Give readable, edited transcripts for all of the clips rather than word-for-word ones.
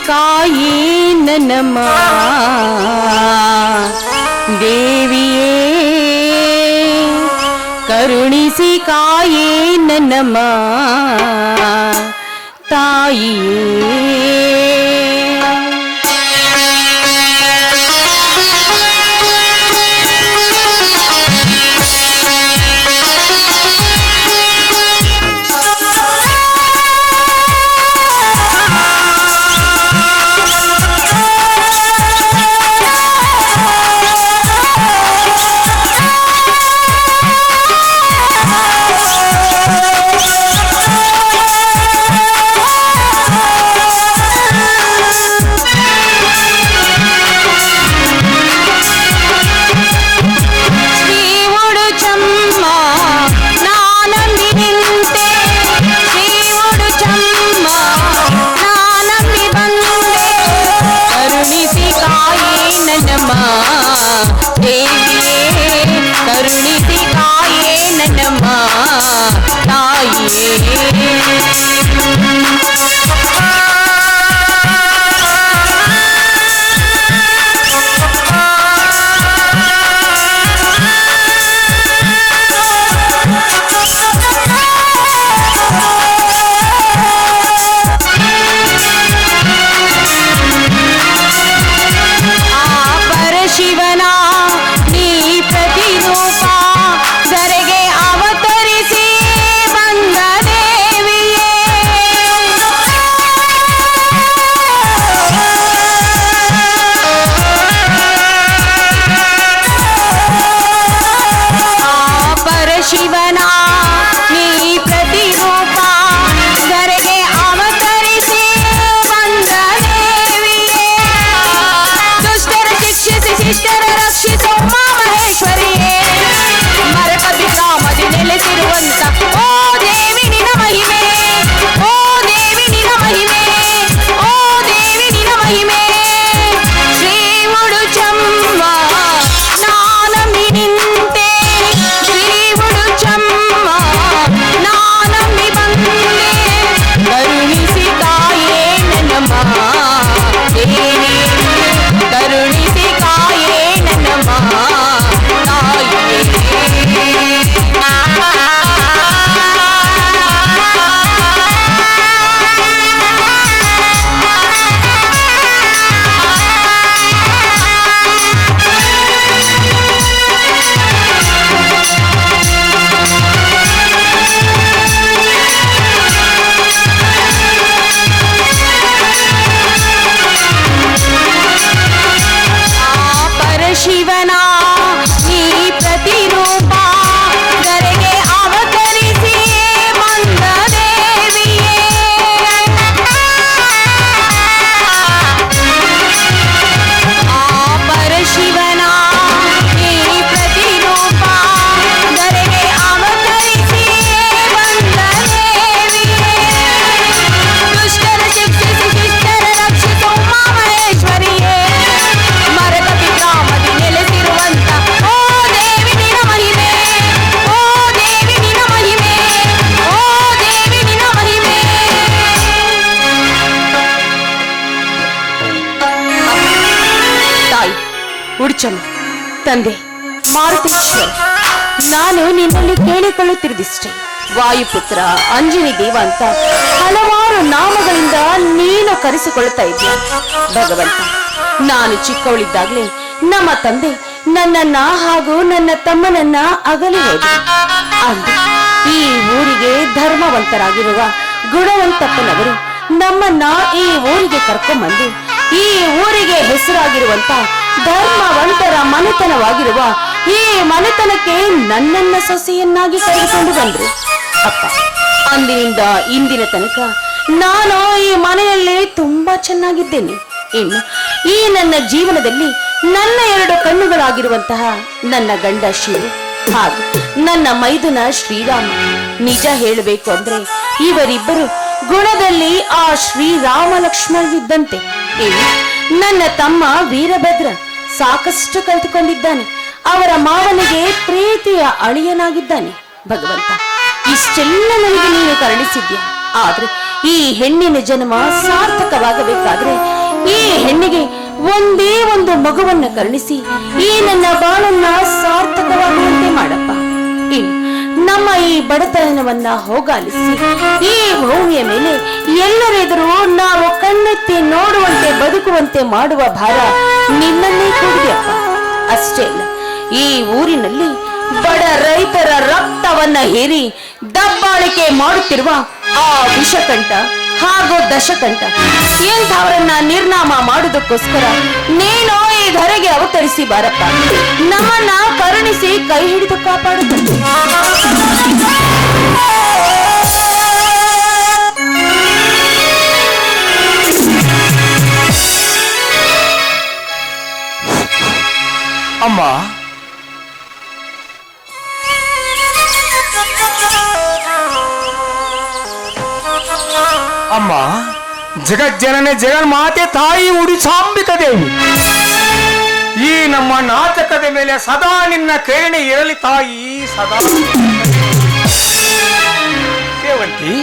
ಕಾಯೇ ನನ್ನಮ್ಮ ದೇವಿಯೇ ಕರುಣಿಸಿ ಕಾಯೇ ನನ್ನಮ್ಮ ತಾಯಿಯೇ. ಉಡ್ಚಮ್ಮ ತಂದೆ ಮಾರುತೇಶ್ವರ, ನಾನು ನಿನ್ನಲ್ಲಿ ಕೇಳಿಕೊಳ್ಳುತ್ತಿರುವುದಿಷ್ಟೇ. ವಾಯುಪುತ್ರ, ಅಂಜನಿ ದೇವ ಅಂತ ಹಲವಾರು ನಾಮಗಳಿಂದ ನೀನು ಕರೆಸಿಕೊಳ್ಳುತ್ತಾ ಇದ್ದೀಯ. ಭಗವಂತ, ನಾನು ಚಿಕ್ಕವಳಿದ್ದಾಗಲೇ ನಮ್ಮ ತಂದೆ ನನ್ನನ್ನ ಹಾಗೂ ನನ್ನ ತಮ್ಮನನ್ನ ಅಗಲಿ ಹೋದರು. ಅಂದು ಈ ಊರಿಗೆ ಧರ್ಮವಂತರಾಗಿರುವ ಗುಣವಂತಪ್ಪನವರು ನಮ್ಮನ್ನ ಈ ಊರಿಗೆ ಕರ್ಕೊಂಡ್ಬಂದು ಈ ಊರಿಗೆ ಹೆಸರಾಗಿರುವಂತ ಧರ್ಮವಂತರ ಮನೆತನವಾಗಿರುವ ಈ ಮನೆತನಕ್ಕೆ ನನ್ನನ್ನ ಸೊಸೆಯನ್ನಾಗಿ ಕರೆದುಕೊಂಡು ಬಂದ್ರು. ಅಪ್ಪ, ಅಂದಿನಿಂದ ಇಂದಿನ ತನಕ ನಾನು ಈ ಮನೆಯಲ್ಲೇ ತುಂಬಾ ಚೆನ್ನಾಗಿದ್ದೇನೆ. ಇನ್ನು ಈ ನನ್ನ ಜೀವನದಲ್ಲಿ ನನ್ನ ಎರಡು ಕಣ್ಣುಗಳಾಗಿರುವಂತಹ ನನ್ನ ಗಂಡ ಶಿವ ಹಾಗೂ ನನ್ನ ಮೈದುನ ಶ್ರೀರಾಮ, ನಿಜ ಹೇಳಬೇಕು ಅಂದ್ರೆ ಇವರಿಬ್ಬರು ಗುಣದಲ್ಲಿ ಆ ಶ್ರೀರಾಮ ಲಕ್ಷ್ಮಣರಿದ್ದಂತೆ. ನನ್ನ ತಮ್ಮ ವೀರಭದ್ರ ಸಾಕಷ್ಟು ಕಲಿತುಕೊಂಡಿದ್ದಾನೆ. ಅವರ ಮಾವನಿಗೆ ಪ್ರೀತಿಯ ಅಳಿಯನಾಗಿದ್ದಾನೆ. ಭಗವಂತ, ಇಷ್ಟೆಲ್ಲ ನನಗೆ ನೀನು ಕರುಣಿಸಿದ್ಯಾ. ಆದ್ರೆ ಈ ಹೆಣ್ಣಿನ ಜನ್ಮ ಸಾರ್ಥಕವಾಗಬೇಕಾದ್ರೆ ಈ ಹೆಣ್ಣಿಗೆ ಒಂದೇ ಒಂದು ಮಗುವನ್ನ ಕರುಣಿಸಿ ಈ ನನ್ನ ಬಾಳನ್ನ ಸಾರ್ಥಕವಾಗುವಂತೆ ಮಾಡಪ್ಪ. ಇನ್ನು ನಮ್ಮ ಈ ಬಡತನವನ್ನ ಹೋಗಾಲಿಸಿ ಈ ಭೂಮಿಯ ಮೇಲೆ ಎಲ್ಲರೆದುರು ನಾವು ಕಣ್ಣೆತ್ತಿ ನೋಡುವಂತೆ ಬದುಕುವಂತೆ ಮಾಡುವ ಭಾರ ನಿನ್ನನ್ನೇ ಕೂಡಿದೆಯಪ್ಪ. ಅಷ್ಟೇ ಅಲ್ಲ, ಈ ಊರಿನಲ್ಲಿ ಬಡ ರೈತರ ರಕ್ತವನ್ನ ಹೇರಿ ದಬ್ಬಾಳಿಕೆ ಮಾಡುತ್ತಿರುವ ಆ ವಿಷಕಂಠ ಹಾಗೂ ದಶಕಂಠ ಎಂಥವರನ್ನ ನಿರ್ನಾಮ ಮಾಡುವುದಕ್ಕೋಸ್ಕರ ನೀನು ಈ ಧರೆಗೆ ಅವತರಿಸಿ ಬಾರಪ್ಪ. ನಮ್ಮನ್ನ ಕರುಣಿಸಿ ಕೈ ಹಿಡಿದು ಕಾಪಾಡುತ್ತದೆ. ಅಮ್ಮ, ಅಮ್ಮ, ಜಗಜ್ಜನನೆ ಜಗನ್ಮಾತೆ ತಾಯಿ ಉಡಿಸಾಂಬಿಕ ದೇವಿ, ಈ ನಮ್ಮ ನಾಟಕದ ಮೇಲೆ ಸದಾ ನಿನ್ನ ಕರುಣೆ ಇರಲಿ ತಾಯಿ, ಸದಾ. ಸೇವಂತಿ,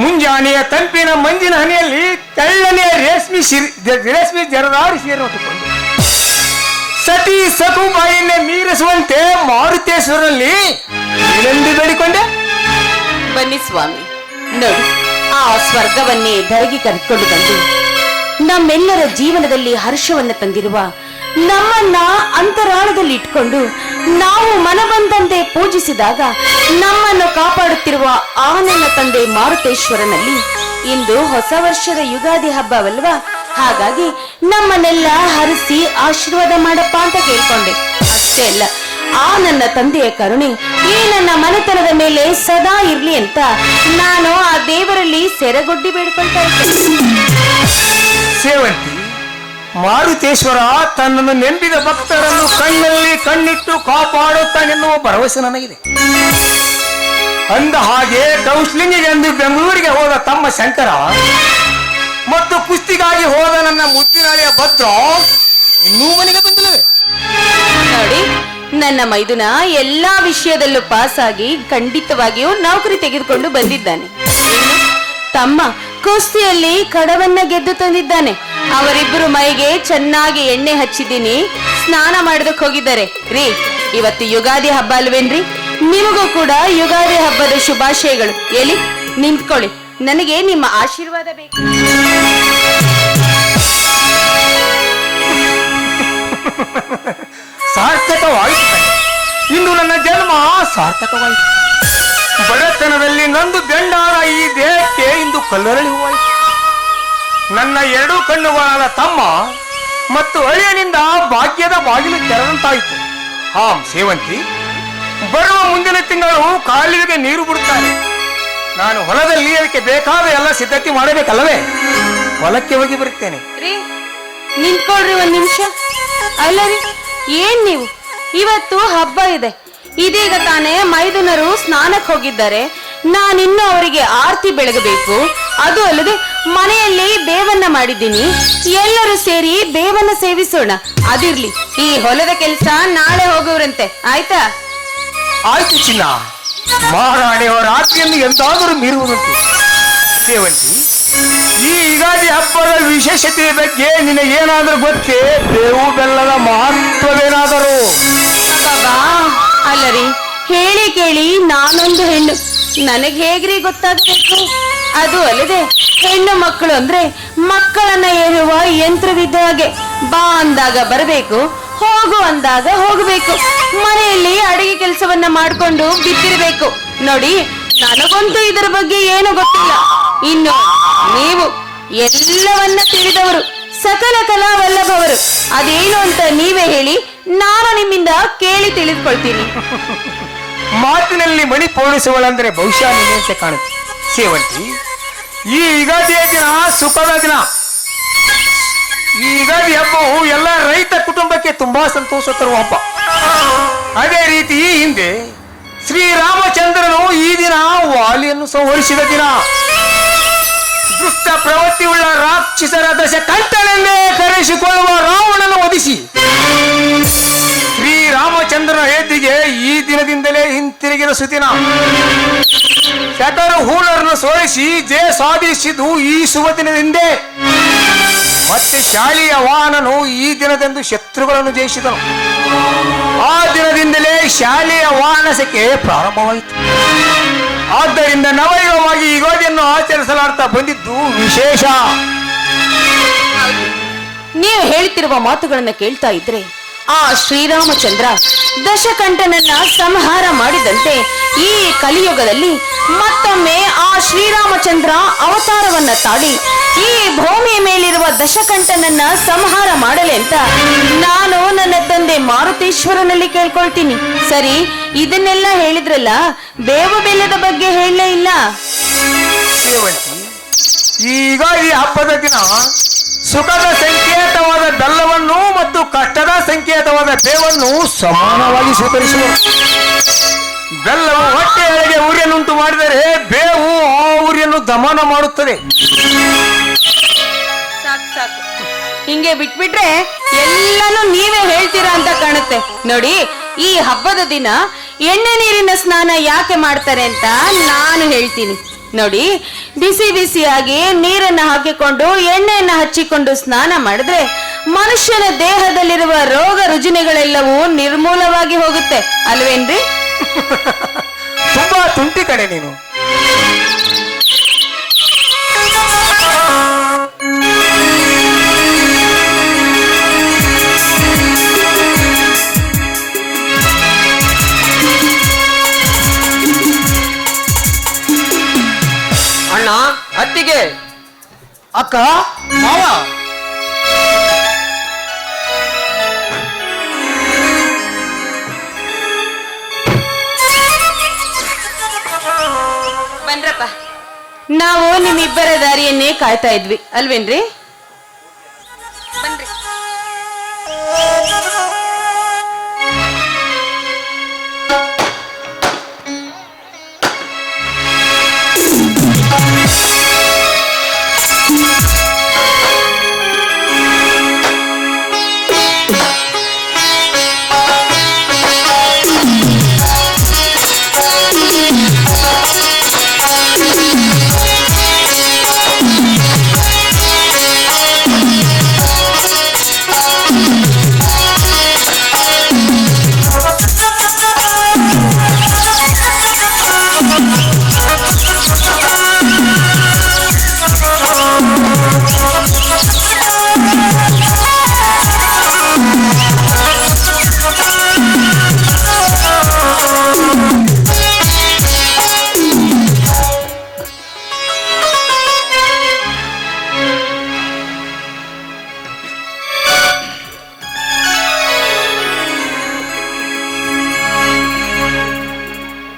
ಮುಂಜಾನೆಯ ತಂಪಿನ ಮಂಜಿನ ಹನಿಯಲ್ಲಿ ತೆಳ್ಳನೆಯ ರೇಷ್ಮೆ ಜರದಾರಿ ಸೀರೆ ಹೊತ್ತುಕೊಂಡು ಸತಿ ಸಕುಬಾಯಿಯನ್ನೇ ಮೀರಿಸುವಂತೆ ಮಾರುತೇಶ್ವರಲ್ಲಿ ಏನೆಂದು ಬೇಡಿಕೊಂಡೆ. ಬನ್ನಿ ಸ್ವಾಮಿ, ನೋಡಿ ಆ ಸ್ವರ್ಗವನ್ನೇ ಧರೆಗೆ ಕರೆದುಕೊಂಡು ಬಂದು ನಮ್ಮೆಲ್ಲರ ಜೀವನದಲ್ಲಿ ಹರ್ಷವನ್ನ ತಂದಿರುವ ನಮ್ಮನ್ನ ಅಂತರಾಳದಲ್ಲಿ ಇಟ್ಕೊಂಡು ನಾವು ಮನಬಂದಂತೆ ಪೂಜಿಸಿದಾಗ ನಮ್ಮನ್ನು ಕಾಪಾಡುತ್ತಿರುವ ಆ ನನ್ನ ತಂದೆ ಮಾರುತೇಶ್ವರನಲ್ಲಿ ಇಂದು ಹೊಸ ವರ್ಷದ ಯುಗಾದಿ ಹಬ್ಬವಲ್ವಾ, ಹಾಗಾಗಿ ನಮ್ಮನ್ನೆಲ್ಲ ಹರಿಸಿ ಆಶೀರ್ವಾದ ಮಾಡಪ್ಪ ಅಂತ ಕೇಳ್ಕೊಂಡೆ. ಅಷ್ಟೇ ಅಲ್ಲ, ಆ ನನ್ನ ತಂದೆಯ ಕರುಣೆ ಈ ನನ್ನ ಮನೆತನದ ಮೇಲೆ ಸದಾ ಇರ್ಲಿ ಅಂತ ನಾನು ಆ ದೇವರಲ್ಲಿ ಸೆರಗೊಡ್ಡಿ ಬೇಡ್ಕೊಳ್ತಾ ಇದ್ದೇನೆ. ಸೇವಂತಿ, ಮಾರುತೇಶ್ವರ ತನ್ನನ್ನು ನೆಂಬಿದ ಭಕ್ತರನ್ನು ಕಣ್ಣಲ್ಲಿ ಕಣ್ಣಿಟ್ಟು ಕಾಪಾಡುತ್ತಾನೆನ್ನುವ ಭರವಸೆ ನನಗಿದೆ. ಅಂದ ಹಾಗೆ ಕೌಶ್ಲಿಂಗಿಗೆಂದು ಬೆಂಗಳೂರಿಗೆ ಹೋದ ತಮ್ಮ ಶಂಕರ ಮತ್ತು ಕುಸ್ತಿಗಾಗಿ ಹೋದ ನನ್ನ ಮುದ್ದಿನಾಳಿಯ ಭದ್ರ ಇನ್ನೂ ಮನೆಗೆ ಬಂದಿಲ್ಲವೇ? ನೋಡಿ, ನನ್ನ ಮೈದುನ ಎಲ್ಲಾ ವಿಷಯದಲ್ಲೂ ಪಾಸ್ ಆಗಿ ಖಂಡಿತವಾಗಿಯೂ ನೌಕರಿ ತೆಗೆದುಕೊಂಡು ಬಂದಿದ್ದಾನೆ. ಇನ್ನು ತಮ್ಮ ಕುಸ್ತಿಯಲ್ಲಿ ಕಡವನ್ನ ಗೆದ್ದು ತಂದಿದ್ದಾನೆ. ಅವರಿಬ್ಬರು ಮೈಗೆ ಚೆನ್ನಾಗಿ ಎಣ್ಣೆ ಹಚ್ಚಿದ್ದೀನಿ, ಸ್ನಾನ ಮಾಡೋದಕ್ಕೆ ಹೋಗಿದ್ದಾರೆ. ರೀ, ಇವತ್ತು ಯುಗಾದಿ ಹಬ್ಬ ಅಲ್ವೇನ್ರಿ? ನಿಮಗೂ ಕೂಡ ಯುಗಾದಿ ಹಬ್ಬದ ಶುಭಾಶಯಗಳು. ಎಲ್ಲಿ ನಿಂತ್ಕೊಳ್ಳಿ, ನನಗೆ ನಿಮ್ಮ ಆಶೀರ್ವಾದ ಬೇಕು. ಸಾರ್ಥಕವಾಯಿತು. ಇಂದು ನನ್ನ ಜನ್ಮ ಸಾರ್ಥಕವಾಯಿತು. ಬಡತನದಲ್ಲಿ ನಂದು ಬೆಂಡಾದ ಈ ದೇಹಕ್ಕೆ ಇಂದು ಕಲ್ಲರಳಿ ಹೂವಾಯಿತು. ನನ್ನ ಎರಡೂ ಕಣ್ಣುಗಳಾದ ತಮ್ಮ ಮತ್ತು ಅಳಿಯನಿಂದ ಭಾಗ್ಯದ ಬಾಗಿಲು ತೆರೆದಂತಾಯಿತು. ಹಾಂ ಸೇವಂತಿ, ಬರುವ ಮುಂದಿನ ತಿಂಗಳು ಕಾಲುವೆಗೆ ನೀರು ಬಿಡುತ್ತಾರೆ. ನಾನು ಹೊಲದಲ್ಲಿ ಅದಕ್ಕೆ ಬೇಕಾದ ಎಲ್ಲ ಸಿದ್ಧತೆ ಮಾಡಬೇಕಲ್ಲವೇ? ಹೊಲಕ್ಕೆ ಹೋಗಿ ಬರುತ್ತೇನೆ. ರೀ, ನಿಂತ್ಕೊಳ್ರಿ ಒಂದ್ ನಿಮಿಷ. ಅಲ್ಲ ರೀ, ಏನ್ ನೀವು ಇವತ್ತು ಹಬ್ಬ ಇದೆ, ಇದೀಗ ತಾನೇ ಮೈದುನರು ಸ್ನಾನಕ್ಕೆ ಹೋಗಿದ್ದಾರೆ. ನಾನಿನ್ನು ಅವರಿಗೆ ಆರತಿ ಬೆಳಗಬೇಕು. ಅದು ಅಲ್ಲದೆ ಮನೆಯಲ್ಲಿ ಬೇವನ್ನ ಮಾಡಿದ್ದೀನಿ. ಎಲ್ಲರೂ ಸೇರಿ ಬೇವನ್ನ ಸೇವಿಸೋಣ. ಅದಿರ್ಲಿ, ಈ ಹೊಲದ ಕೆಲಸ ನಾಳೆ ಹೋಗೋರಂತೆ, ಆಯ್ತಾ? ಆಯ್ತು ಚಿನ್ನ. ಮಹಾರಾಣಿಯವರ ಆಜ್ಞೆಯನ್ನು ಎಂದಾದರೂ ಮೀರುವುದಂತೆ. ಸೇವಂತಿ, ಈ ಯುಗಾದಿ ಹಬ್ಬದ ವಿಶೇಷತೆಯ ಬಗ್ಗೆ ನಿನಗೇನಾದರೂ ಗೊತ್ತೇ? ಬೇವು ಬೆಲ್ಲದ ಮಹತ್ವವೇನಾದರೂ? ಬಾಬಾ, ಅಲ್ಲರಿ, ಹೇಳಿ ಕೇಳಿ ನಾನೊಂದು ಹೆಣ್ಣು, ನನಗೆ ಹೇಗ್ರಿ ಗೊತ್ತಾಗಬೇಕು? ಅದು ಅಲ್ಲದೆ ಹೆಣ್ಣು ಮಕ್ಕಳು ಅಂದ್ರೆ ಮಕ್ಕಳನ್ನ ಏರುವ ಯಂತ್ರವಿದ್ದ ಹಾಗೆ. ಬಾ ಅಂದಾಗ ಬರಬೇಕು, ಹೋಗು ಅಂದಾಗ ಹೋಗಬೇಕು. ಮನೆಯಲ್ಲಿ ಅಡಿಗೆ ಕೆಲಸವನ್ನ ಮಾಡ್ಕೊಂಡು ಬಿತ್ತಿರಬೇಕು. ನೋಡಿ, ನನಗಂತೂ ಇದರ ಬಗ್ಗೆ ಏನು ಗೊತ್ತಿಲ್ಲ. ಇನ್ನು ನೀವು ಎಲ್ಲವನ್ನ ತಿಳಿದವರು, ಸಕಲ ಕಲಾವಲ್ಲಭವರು. ಅದೇನು ಅಂತ ನೀವೇ ಹೇಳಿ, ನಾನು ನಿಮ್ಮಿಂದ ಕೇಳಿ ತಿಳಿದುಕೊಳ್ತೀನಿ. ಮಾತಿನಲ್ಲಿ ಮಣಿ ಪೋಣಿಸುವಳಂದ್ರೆ ಬಹುಶಃ ನಿನ್ನಂತೆ ಕಾಣುತ್ತೆ. ಸೇವಂತಿ, ಈ ಯುಗಾದಿಯ ದಿನ ಸುಖದ ದಿನ. ಈ ಯುಗಾದಿ ಹಬ್ಬವು ಎಲ್ಲ ರೈತ ಕುಟುಂಬಕ್ಕೆ ತುಂಬಾ ಸಂತೋಷ ತರುವ ಹಬ್ಬ. ಅದೇ ರೀತಿ ಈ ಹಿಂದೆ ಶ್ರೀರಾಮಚಂದ್ರನು ಈ ದಿನ ವಾಲಿಯನ್ನು ಸಂಹರಿಸಿದ ದಿನ. ದುಷ್ಟ ಪ್ರವೃತ್ತಿಯುಳ್ಳ ರಾಕ್ಷಸರ ದಶ ಕಂಠನೆಂದೇ ಕರೆಸಿಕೊಳ್ಳುವ ರಾವಣನ ವಧಿಸಿ ಶ್ರೀರಾಮಚಂದ್ರನ ಅಯೋಧ್ಯೆಗೆ ಈ ದಿನದಿಂದಲೇ ಹಿಂತಿರುಗಿದ ಸುದಿನ. ಶತರು ಹೂಣರನ್ನು ಸೋಲಿಸಿ ಜಯ ಸಾಧಿಸಿದ್ದು ಈ ಶುಭ ದಿನದಿಂದೇ. ಮತ್ತೆ ಶಾಲೆಯ ವಾಹನನು ಈ ದಿನದಂದು ಶತ್ರುಗಳನ್ನು ಜಯಿಸಿದನು. ಆ ದಿನದಿಂದಲೇ ಶಾಲೆಯ ವಾಹನ ಸಂಖ್ಯೆ ಪ್ರಾರಂಭವಾಯಿತು. ಆದ್ದರಿಂದ ನವಯುಗವಾಗಿ ಯುಗಾದಿಯನ್ನು ಆಚರಿಸಲಾಡ್ತಾ ಬಂದಿದ್ದು ವಿಶೇಷ. ನೀವು ಹೇಳ್ತಿರುವ ಮಾತುಗಳನ್ನ ಕೇಳ್ತಾ ಇದ್ರೆ ಆ ಶ್ರೀರಾಮಚಂದ್ರ ದಶಕಂಠನನ್ನ ಸಂಹಾರ ಮಾಡಿದಂತೆ ಈ ಕಲಿಯುಗದಲ್ಲಿ ಮತ್ತೊಮ್ಮೆ ಆ ಶ್ರೀರಾಮಚಂದ್ರ ಅವತಾರವನ್ನ ತಾಳಿ ಈ ಭೂಮಿಯ ಮೇಲಿರುವ ದಶಕಂಠನನ್ನ ಸಂಹಾರ ಮಾಡಲಿ ಅಂತ ನಾನು ನನ್ನ ತಂದೆ ಮಾರುತೇಶ್ವರನಲ್ಲಿ ಕೇಳ್ಕೊಳ್ತೀನಿ. ಸರಿ, ಇದನ್ನೆಲ್ಲ ಹೇಳಿದ್ರಲ್ಲ, ಬೇವು ಬೆಲ್ಲದ ಬಗ್ಗೆ ಹೇಳಲೇ ಇಲ್ಲ. ಸೇವಂತಿ, ಈಗ ಈ ಹಬ್ಬದ ದಿನ ಸುಖದ ಸಂಕೇತವಾದ ಬೆಲ್ಲವನ್ನು ಮತ್ತು ಕಷ್ಟದ ಸಂಕೇತವಾದ ಬೇವನ್ನು ಸಮಾನವಾಗಿ ಸ್ವೀಕರಿಸುವರು. ಬೆಲ್ಲವು ಹೊಟ್ಟೆಯೊಳಗೆ ಉರಿಯನ್ನುಂಟು ಮಾಡಿದರೆ ಬೇವು ಆ ಉರಿಯನ್ನು ದಮನ ಮಾಡುತ್ತದೆ. ಸಾಕು ಸಾಕು, ಹಿಂಗೆ ಬಿಟ್ಬಿಟ್ರೆ ಎಲ್ಲಾನು ನೀವೇ ಹೇಳ್ತೀರಾ ಅಂತ ಕಾಣುತ್ತೆ. ನೋಡಿ, ಈ ಹಬ್ಬದ ದಿನ ಎಣ್ಣೆ ನೀರಿನ ಸ್ನಾನ ಯಾಕೆ ಮಾಡ್ತಾರೆ ಅಂತ ನಾನು ಹೇಳ್ತೀನಿ. ನೋಡಿ, ಬಿಸಿ ಬಿಸಿಯಾಗಿ ನೀರನ್ನ ಹಾಕಿಕೊಂಡು ಎಣ್ಣೆಯನ್ನ ಹಚ್ಚಿಕೊಂಡು ಸ್ನಾನ ಮಾಡಿದ್ರೆ ಮನುಷ್ಯನ ದೇಹದಲ್ಲಿರುವ ರೋಗ ರುಜಿನಗಳೆಲ್ಲವೂ ನಿರ್ಮೂಲವಾಗಿ ಹೋಗುತ್ತೆ ಅಲ್ವೇನ್ರಿ? ತುಂಬಾ ತುಂಟಿ ಕಡೆ ನೀನು. ಅಣ್ಣ, ಅತ್ತಿಗೆ, ಅಕ್ಕ, ಮಾವ, ಬನ್ರಪ್ಪ. ನಾವು ನಿಮ್ಮಿಬ್ಬರ ದಾರಿಯನ್ನೇ ಕಾಯ್ತಾ ಇದ್ವಿ ಅಲ್ವೇನ್ರಿ? ಬನ್ರಿ.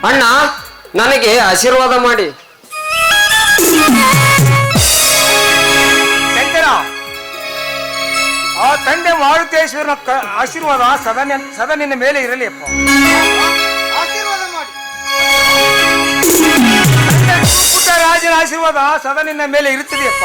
ಅಣ್ಣ, ನನಗೆ ಆಶೀರ್ವಾದ ಮಾಡಿ. ಶಂಕರ, ಆ ತಂದೆ ಮಾರುತೇಶ್ವರನ ಆಶೀರ್ವಾದ ಸದಾ ನಿನ್ನ ಮೇಲೆ ಇರಲಿ ಅಪ್ಪ. ಆಶೀರ್ವಾದ ಮಾಡಿ. ಪುಟ್ಟ ರಾಜನ ಆಶೀರ್ವಾದ ಸದಾ ನಿನ್ನ ಮೇಲೆ ಇರುತ್ತದೆಯಪ್ಪ.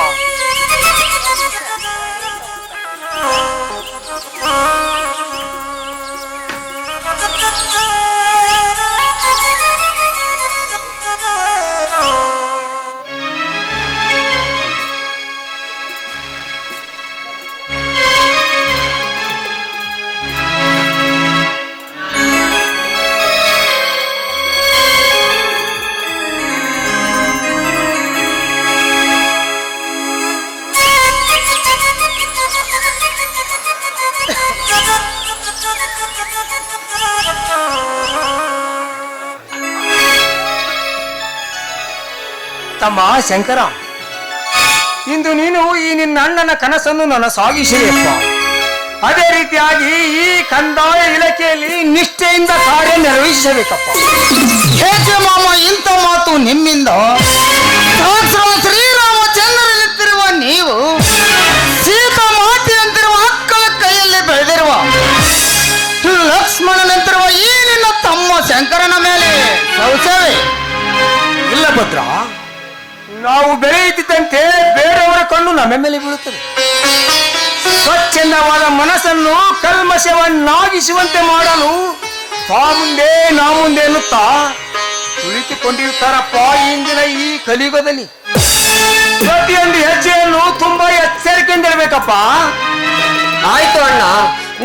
ತಮ್ಮ ಶಂಕರ, ಇಂದು ನೀನು ಈ ನಿನ್ನ ಅಣ್ಣನ ಕನಸನ್ನು ನನ್ನ ಸಾಗಿಸಿದೆಯಪ್ಪ. ಅದೇ ರೀತಿಯಾಗಿ ಈ ಕಂದಾಯ ಇಲಾಖೆಯಲ್ಲಿ ನಿಷ್ಠೆಯಿಂದ ಕಾರ್ಯ ನಿರ್ವಹಿಸಬೇಕಪ್ಪ. ಹೇಗೆ ಮಾಮ ಇಂಥ ಮಾತು ನಿಮ್ಮಿಂದ? ಶ್ರೀರಾಮಚಂದ್ರನಿಂತಿರುವ ನೀವು ಸೀತಾ ಮಾತೆಯಂತಿರುವ ಅಕ್ಕಳ ಕೈಯಲ್ಲಿ ಬೆಳೆದಿರುವ ಲಕ್ಷ್ಮಣನಂತಿರುವ ಈ ನಿನ್ನ ತಮ್ಮ ಶಂಕರನ ಮೇಲೆ ಸಂಶಯವೇ ಇಲ್ಲ ಭದ್ರ, ನಾವು ಬೆಳೆಯುತ್ತಿದ್ದಂತೆ ಬೇರೆಯವರ ಕಣ್ಣು ನಮ್ಮ ಮೇಲೆ ಬೀಳುತ್ತದೆ. ಸ್ವಚ್ಛಂದವಾದ ಮನಸ್ಸನ್ನು ಕಲ್ಮಶವನ್ನಾಗಿಸುವಂತೆ ಮಾಡಲು ಮುಂದೆ ನಾ ಮುಂದೆ ಎನ್ನುತ್ತಾ ಕುಳಿತುಕೊಂಡಿರ್ತಾರಪ್ಪ ಇಂದಿನ ಈ ಕಲಿಯುಗದಲ್ಲಿ. ಪ್ರತಿಯೊಂದು ಹೆಜ್ಜೆಯನ್ನು ತುಂಬಾ ಎಚ್ಚರಿಕೆಯಿಂದ ಮಾಡಬೇಕಪ್ಪ. ಆಯ್ತು ಅಣ್ಣ,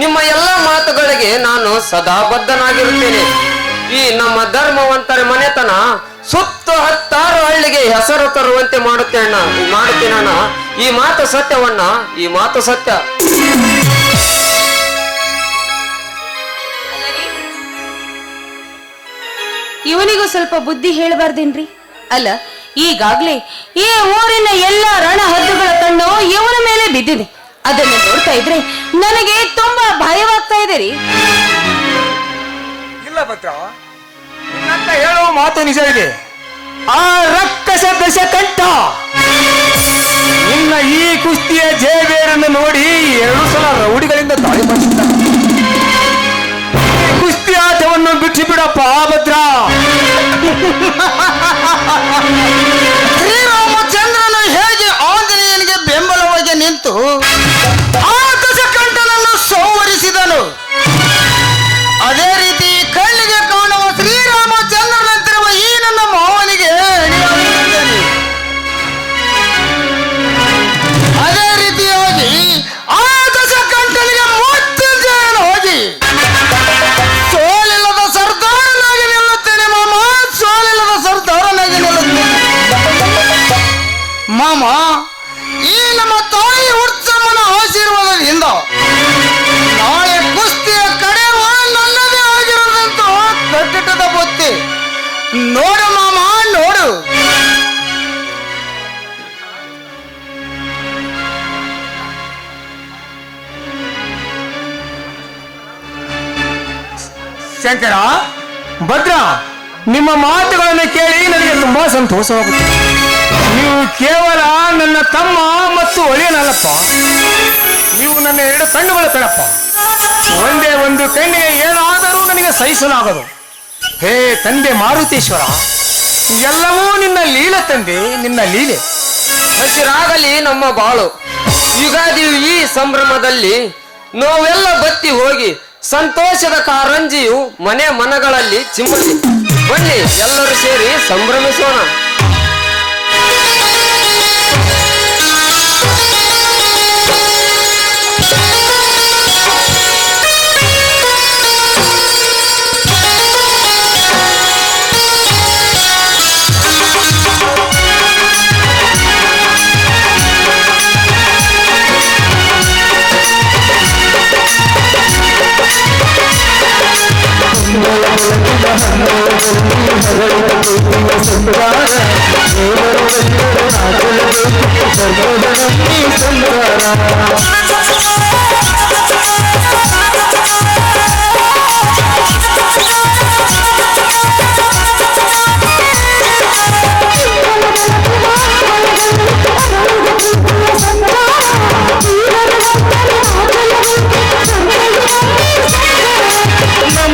ನಿಮ್ಮ ಎಲ್ಲ ಮಾತುಗಳಿಗೆ ನಾನು ಸದಾ ಬದ್ಧನಾಗಿರುತ್ತೇನೆ. ಈ ನಮ್ಮ ಧರ್ಮವಂತರ ಮನೆತನ ಸುತ್ತ 10 ಹಳ್ಳಿಗೆ ಹೆಸರು ತರುವಂತೆ ಮಾಡುತ್ತೇನಣ್ಣ. ಈ ಮಾತು ಸತ್ಯವಣ್ಣ, ಈ ಮಾತು ಸತ್ಯ. ಇವನಿಗೂ ಸ್ವಲ್ಪ ಬುದ್ಧಿ ಹೇಳಬಾರ್ದೇನ್ರಿ? ಅಲ್ಲ, ಈಗಾಗ್ಲೇ ಈ ಊರಿನ ಎಲ್ಲ ರಣ ಹದ್ದುಗಳ ಕಣ್ಣು ಇವನ ಮೇಲೆ ಬಿದ್ದಿದೆ. ಅದನ್ನು ನೋಡ್ತಾ ಇದ್ರೆ ನನಗೆ ತುಂಬಾ ಭಯವಾಗ್ತಾ ಇದೆ ರೀ. ಇಲ್ಲ ಭದ್ರ, ನಿನ್ನಂತ ಹೇಳುವ ಮಾತು ನಿಜ ಇದೆ. ಆ ರಕ್ಕಸ ದಶಕಂಠ ನಿನ್ನ ಈ ಕುಸ್ತಿಯ ಜಯಬೇರನ್ನು ನೋಡಿ 2 ಸಲ ರೌಡಿಗಳಿಂದ ದಾಳಿ ಮಾಡಿಸಿದ್ದ. ಈ ಕುಸ್ತಿ ಆಟವನ್ನು ಬಿಟ್ಟು ಬಿಡಪ್ಪ ಭದ್ರ. ಶ್ರೀರಾಮಚಂದ್ರನು ಹೇಗೆ ಆಂಜನೇಯನಿಗೆ ಬೆಂಬಲವಾಗಿ ನಿಂತು ಆ ದಶಕಂಠನನ್ನು ಸಂವರಿಸಿದನು, ಅದೇ ರೀತಿ ಕಣ್ಣಿಗೆ ಕಾಣುವ ಶ್ರೀರಾಮಚಂದ್ರನಂತಿರುವ ಈ ನನ್ನ ಮಾವನಿಗೆ ಅಣಿಯಾಗಿರುತ್ತೇನೆ. ಅದೇ ರೀತಿಯಾಗಿ ಆ ದಶಕಂಠನಿಗೆ ಮೃತ್ಯುಂಜಯನು ಹೋಗಿ ಸೋಲಿಲ್ಲದ ಸರ್ದಾರನಾಗಿ ನಿಲ್ಲುತ್ತೇನೆ ಮಾಮ, ಸೋಲಿಲ್ಲದ ಸರ್ದಾರನಾಗಿ ನಿಲ್ಲುತ್ತೇನೆ ಮಾಮ. ಈ ನಮ್ಮ ತಾಯಿ ಉತ್ಸವನ ಆಶೀರ್ವಾದದಿಂದ ನಾಳೆ ಕುಸ್ತಿಯ ಕಡೆ ನನ್ನದೇ ಆಗಿರೋದಂತೂ ಕಟ್ಟಡದ ಬುತ್ತಿ. ನೋಡು ಮಾಮ, ನೋಡು. ಶಂಕರ, ಭದ್ರ, ನಿಮ್ಮ ಮಾತುಗಳನ್ನು ಕೇಳಿ ನನಗೆ ತುಂಬಾ ಸಂತೋಷವಾಗುತ್ತೆ. ನೀವು ಕೇವಲ ನನ್ನ ತಮ್ಮ ಮತ್ತು ಒಳಿಯನಲ್ಲಪ್ಪ, ನೀವು ನನ್ನ 2 ಕಣ್ಣುಗಳ ಕಣಪ್ಪ. ಒಂದೇ ಒಂದು ಕಣ್ಣಿಗೆ ಏನಾದರೂ ನನಗೆ ಸಹಿಸಲಾಗದು. ಹೇ ತಂದೆ ಮಾರುತೇಶ್ವರ, ಎಲ್ಲವೂ ನಿನ್ನ ಲೀಲೆ ತಂದೆ, ನಿನ್ನ ಲೀಲೆ. ಹಸಿರಾಗಲಿ ನಮ್ಮ ಬಾಳು. ಯುಗಾದಿ ಈ ಸಂಭ್ರಮದಲ್ಲಿ ನೋವೆಲ್ಲ ಬತ್ತಿ ಹೋಗಿ ಸಂತೋಷದ ಕಾರಂಜಿಯು ಮನೆ ಮನಗಳಲ್ಲಿ ಚಿಮ್ಮಲಿ. ಬನ್ನಿ ಎಲ್ಲರೂ ಸೇರಿ ಸಂಭ್ರಮಿಸೋಣ. ನಮ್ಮ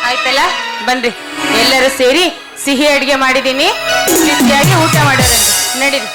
ಆಯ್ತಲ್ಲ, ಬನ್ರಿ ಎಲ್ಲರೂ ಸೇರಿ ಸಿಹಿ ಅಡಿಗೆ ಮಾಡಿದೀನಿ, ರುಚಿಯಾಗಿ ಊಟ ಮಾಡೋರಂತೆ. ನಡೀರಿ.